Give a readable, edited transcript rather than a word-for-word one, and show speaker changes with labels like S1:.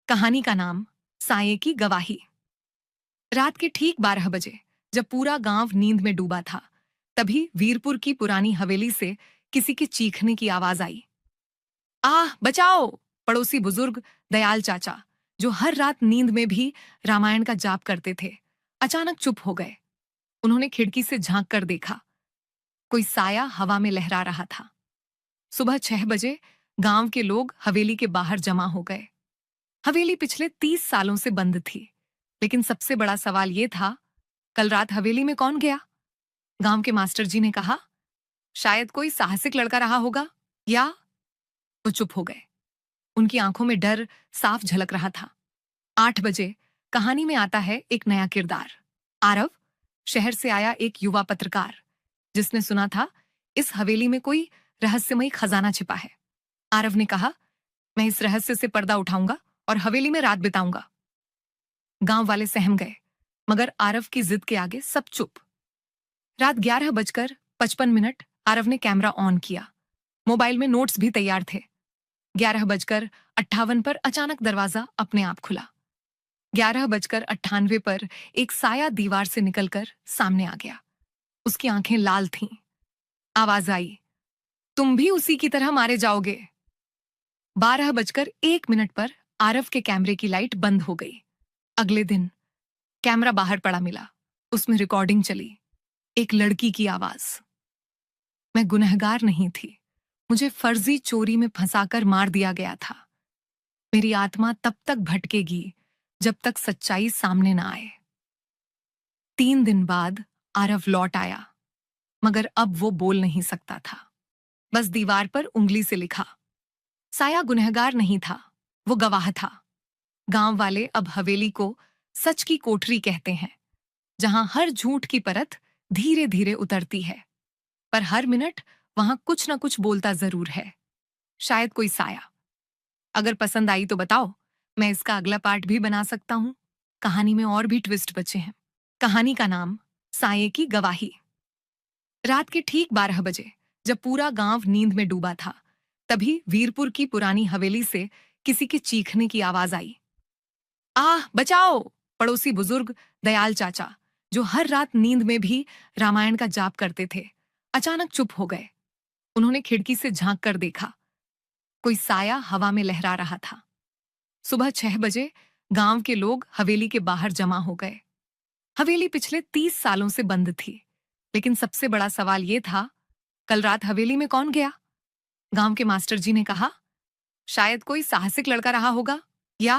S1: कहानी का नाम साये की गवाही। रात के ठीक 12 बजे जब पूरा गांव नींद में डूबा था, तभी वीरपुर की पुरानी हवेली से किसी के चीखने की आवाज आई। आह बचाओ! पड़ोसी बुजुर्ग दयाल चाचा, जो हर रात नींद में भी रामायण का जाप करते थे, अचानक चुप हो गए। उन्होंने खिड़की से झांक कर देखा। कोई साया हवा में लहरा रहा था। सुबह 6 बजे गांव के लोग हवेली के बाहर जमा हो गए। हवेली पिछले 30 सालों से बंद थी, लेकिन सबसे बड़ा सवाल यह था, कल रात हवेली में कौन गया? गांव के मास्टर जी ने कहा, शायद कोई साहसिक लड़का रहा होगा, या वो चुप हो गए। उनकी आंखों में डर साफ झलक रहा था। 8 बजे कहानी में आता है एक नया किरदार, आरव, शहर से आया एक युवा पत्रकार, जिसने सुना था इस हवेली में कोई रहस्यमयी खजाना छिपा है। आरव ने कहा, मैं इस रहस्य से पर्दा उठाऊंगा और हवेली में रात बिताऊंगा। गांव वाले सहम गए, मगर आरव की जिद के आगे सब चुप। रात 11:55 आरव ने कैमरा ऑन किया। मोबाइल में नोट्स भी तैयार थे। 11:58 पर अचानक दरवाजा अपने आप खुला। 11:98 पर एक साया दीवार से निकलकर सामने आ गया। उसकी आंखें लाल थीं। आवाज आई, तुम भी उसी की तरह मारे जाओगे। 12:01 पर आरव के कैमरे की लाइट बंद हो गई। अगले दिन कैमरा बाहर पड़ा मिला। उसमें रिकॉर्डिंग चली। एक लड़की की आवाज, मैं गुनहगार नहीं थी, मुझे फर्जी चोरी में फंसाकर मार दिया गया था। मेरी आत्मा तब तक भटकेगी जब तक सच्चाई सामने ना आए। 3 दिन बाद आरव लौट आया, मगर अब वो बोल नहीं सकता था। बस दीवार पर उंगली से लिखा। साया गुनहगार नहीं था, वो गवाह था। गांव वाले अब हवेली को सच की कोठरी कहते हैं, जहां हर झूठ की परत धीरे धीरे उतरती है, पर हर मिनट वहां कुछ ना कुछ बोलता जरूर है। शायद कोई साया। अगर पसंद आई तो बताओ, मैं इसका अगला पार्ट भी बना सकता हूं। कहानी में और भी ट्विस्ट बचे हैं। कहानी का नाम साये की गवाही। रात के ठीक 12 बजे जब पूरा गांव नींद में डूबा था, तभी वीरपुर की पुरानी हवेली से किसी के चीखने की आवाज आई। आह बचाओ! पड़ोसी बुजुर्ग दयाल चाचा, जो हर रात नींद में भी रामायण का जाप करते थे, अचानक चुप हो गए। उन्होंने खिड़की से झांक कर देखा। कोई साया हवा में लहरा रहा था। सुबह 6 बजे गांव के लोग हवेली के बाहर जमा हो गए। हवेली पिछले 30 सालों से बंद थी, लेकिन सबसे बड़ा सवाल यह था, कल रात हवेली में कौन गया? गांव के मास्टर जी ने कहा, शायद कोई साहसिक लड़का रहा होगा, या